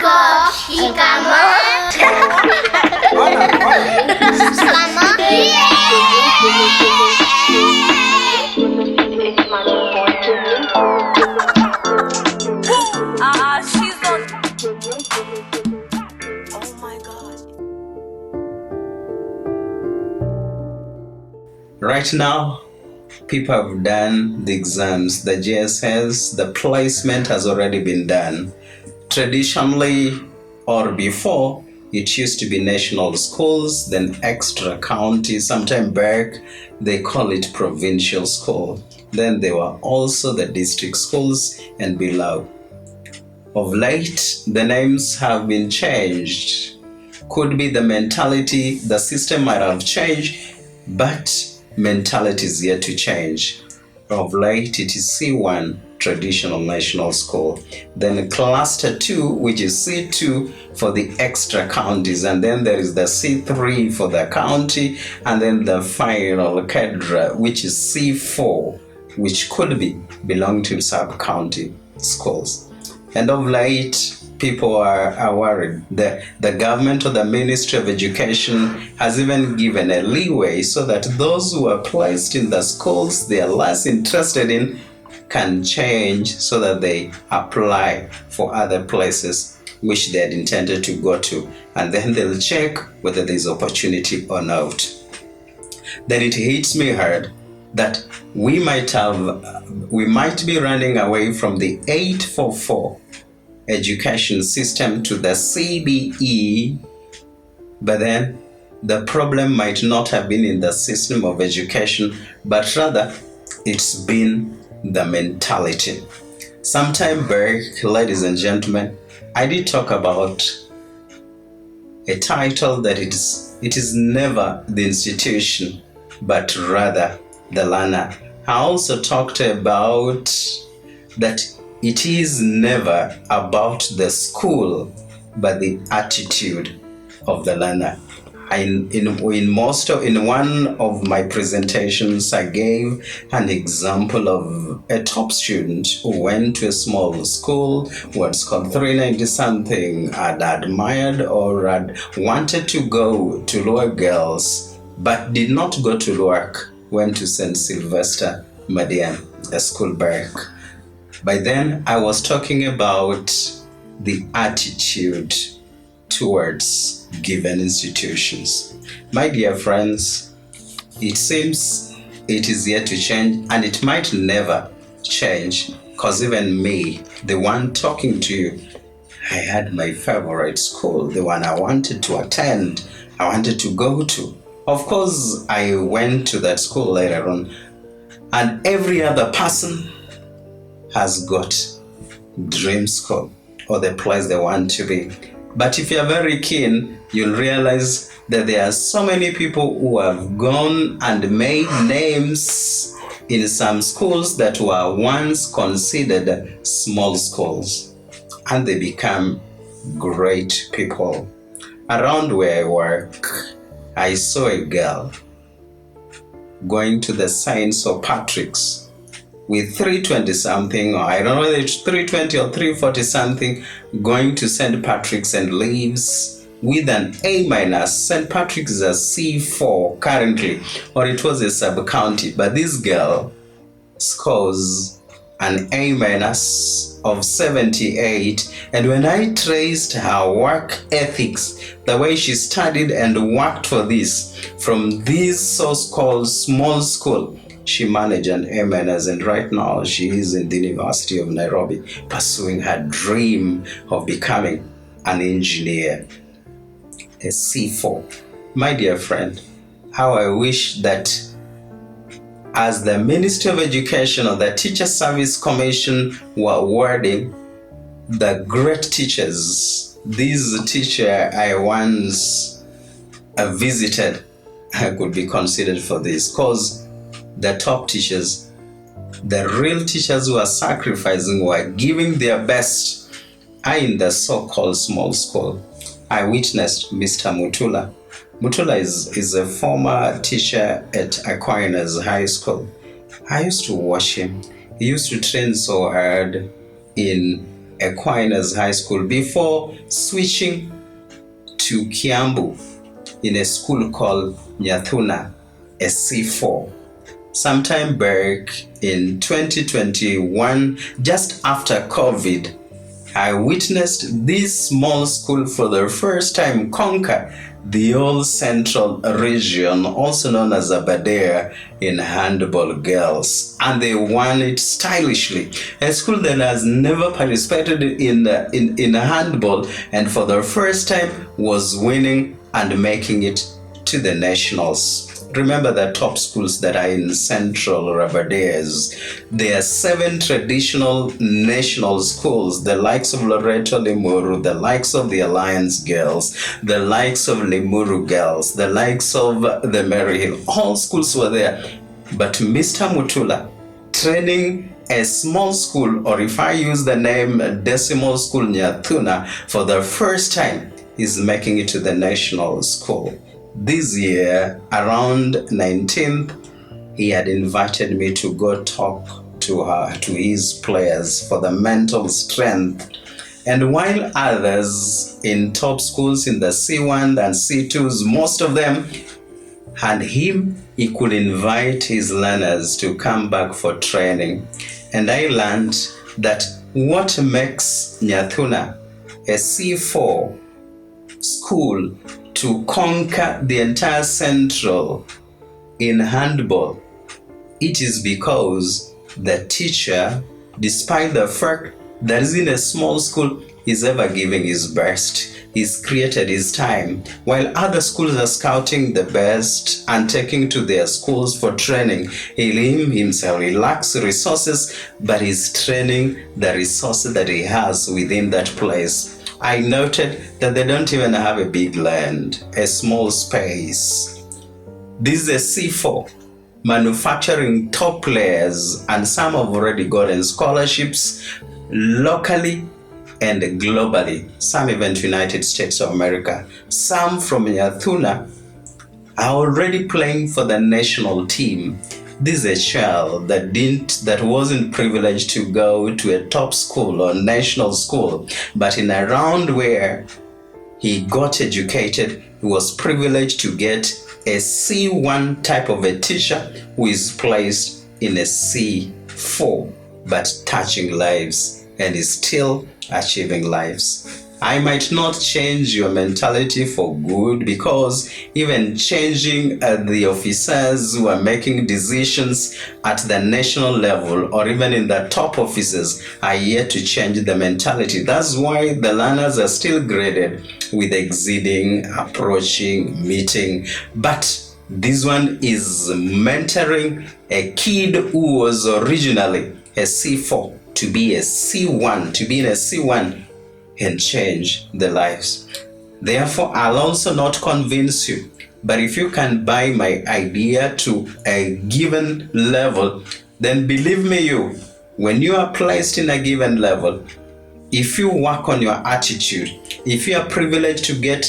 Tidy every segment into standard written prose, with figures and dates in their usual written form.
Shikamoo. She's on. Oh my God. Right now, people have done the exams, the GSS, the placement has already been done. Traditionally, or before, it used to be national schools, then extra county, sometime back, they call it provincial school. Then there were also the district schools and below. Of late, the names have been changed. Could be the mentality, the system might have changed, but mentality is yet to change. Of late, it is C1, traditional national school. Then cluster 2, which is C2 for the extra counties. And then there is the C3 for the county. And then the final cadre, which is C4, which could be belong to sub-county schools. And of late, people are worried. The government or the Ministry of Education has even given a leeway so that those who are placed in the schools they are less interested in can change so that they apply for other places which they had intended to go to. And then they'll check whether there's opportunity or not. Then it hits me hard that we might be running away from the 844 education system to the CBE, but then the problem might not have been in the system of education, but rather it's been the mentality. Sometime back, ladies and gentlemen, I did talk about a title that it is never the institution, but rather the learner. I also talked about that it is never about the school, but the attitude of the learner. In one of my presentations, I gave an example of a top student who went to a small school, who had scored 390 something, had admired or had wanted to go to Lower Girls, but did not go to Luark, went to St. Sylvester Madian, a school back. By then, I was talking about the attitude towards given institutions. My dear friends, it seems it is yet to change, and it might never change, because even me, the one talking to you, I had my favorite school, the one I wanted to attend, I wanted to go to. Of course, I went to that school later on, and every other person has got dream school or the place they want to be. But if you're very keen, you'll realize that there are so many people who have gone and made names in some schools that were once considered small schools, and they become great people. Around where I work, I saw a girl going to the St. Patrick's with 320 something, or I don't know whether it's 320 or 340 something, going to St. Patrick's and leaves with an A-. St. Patrick's is a C4 currently, or it was a sub-county, but this girl scores an A- of 78, and when I traced her work ethics, the way she studied and worked for this, from this so-called small school, she managed an A-, and right now she is in the University of Nairobi pursuing her dream of becoming an engineer, a C4. My dear friend, how I wish that as the Ministry of Education or the Teacher Service Commission were awarding the great teachers, this teacher I once visited could be considered for this, because the top teachers, the real teachers who are sacrificing, who are giving their best, are in the so-called small school. I witnessed Mr. Mutula. Mutula is a former teacher at Aquinas High School. I used to watch him. He used to train so hard in Aquinas High School before switching to Kiambu in a school called Nyathuna, a C4. Sometime back in 2021, just after COVID, I witnessed this small school for the first time conquer the whole central region, also known as Aberdare, in handball girls, and they won it stylishly. A school that has never participated in handball, and for the first time was winning and making it to the nationals. Remember the top schools that are in central Aberdares. There are 7 traditional national schools, the likes of Loreto Limuru, the likes of the Alliance Girls, the likes of Limuru Girls, the likes of the Maryhill. All schools were there. But Mr. Mutula, training a small school, or if I use the name Decimal School Nyathuna, for the first time, is making it to the national school. This year, around 19th, he had invited me to go talk to his players for the mental strength. And while others in top schools in the C1 and C2s, most of them had him, he could invite his learners to come back for training. And I learned that what makes Nyathuna a C4 school to conquer the entire central in handball, it is because the teacher, despite the fact that is in a small school, is ever giving his best. He's created his time. While other schools are scouting the best and taking to their schools for training, he himself lacks resources, but he's training the resources that he has within that place. I noted that they don't even have a big land, a small space. This is a C4, manufacturing top players, and some have already gotten scholarships locally and globally, some even to United States of America. Some from Nyathuna are already playing for the national team. This is a child that wasn't privileged to go to a top school or national school, but in a round where he got educated, he was privileged to get a C1 type of a teacher who is placed in a C4, but touching lives and is still achieving lives. I might not change your mentality for good, because even changing the officers who are making decisions at the national level or even in the top offices are yet to change the mentality. That's why the learners are still graded with exceeding, approaching, meeting. But this one is mentoring a kid who was originally a C4 to be a C1, to be in a C1 and change the lives. Therefore, I'll also not convince you, but if you can buy my idea to a given level, then believe me, when you are placed in a given level, if you work on your attitude, if you are privileged to get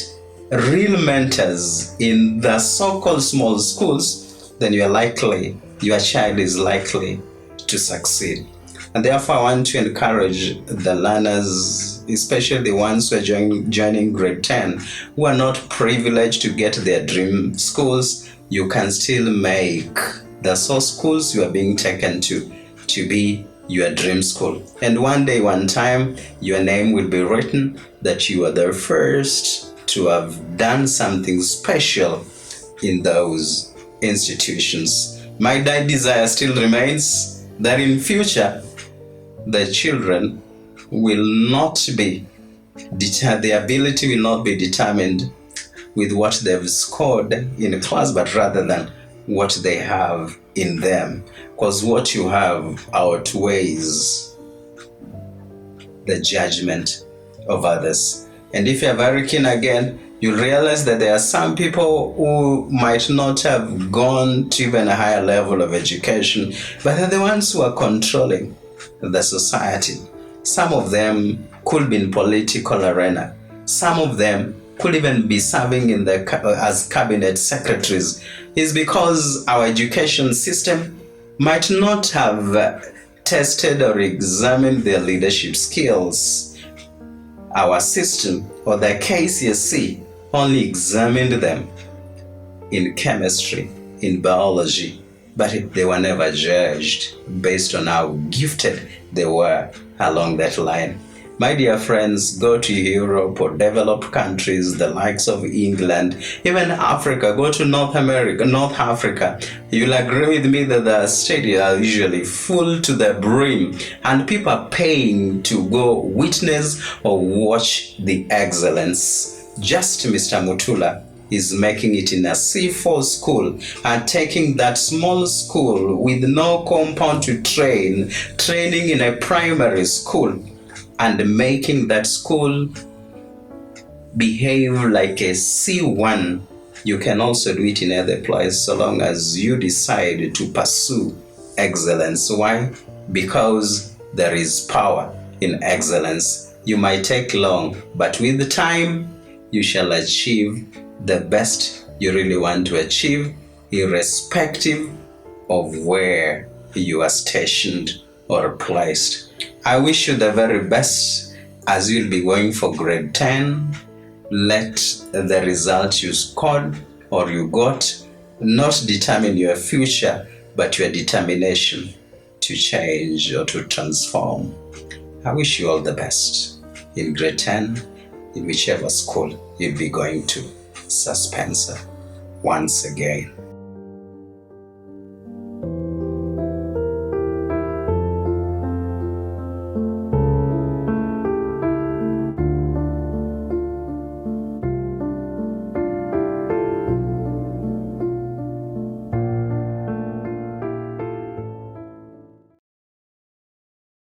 real mentors in the so-called small schools, then your child is likely to succeed. And therefore, I want to encourage the learners, especially the ones who are joining grade 10, who are not privileged to get their dream schools. You can still make the source schools you are being taken to be your dream school. And one day, one time, your name will be written that you are the first to have done something special in those institutions. My desire still remains that in future, the children will not be their ability will not be determined with what they've scored in class, but rather than what they have in them. Because what you have outweighs the judgment of others. And if you're very keen again, you'll realize that there are some people who might not have gone to even a higher level of education, but they're the ones who are controlling the society. Some of them could be in political arena. Some of them could even be serving in as cabinet secretaries. It's because our education system might not have tested or examined their leadership skills. Our system, or the KCSE, only examined them in chemistry, in biology, but they were never judged based on how gifted they were along that line. My dear friends, go to Europe or developed countries, the likes of England, even Africa, go to North Africa. You'll agree with me that the stadiums are usually full to the brim and people are paying to go witness or watch the excellence. Just Mr. Mutula is making it in a C4 school and taking that small school with no compound to training in a primary school, and making that school behave like a C1. You can also do it in other places so long as you decide to pursue excellence. Why? Because there is power in excellence. You might take long, but with time, you shall achieve the best you really want to achieve, irrespective of where you are stationed or placed. I wish you the very best as you'll be going for grade 10. Let the result you scored or you got not determine your future, but your determination to change or to transform. I wish you all the best in grade 10, in whichever school you'll be going to. Suspense once again.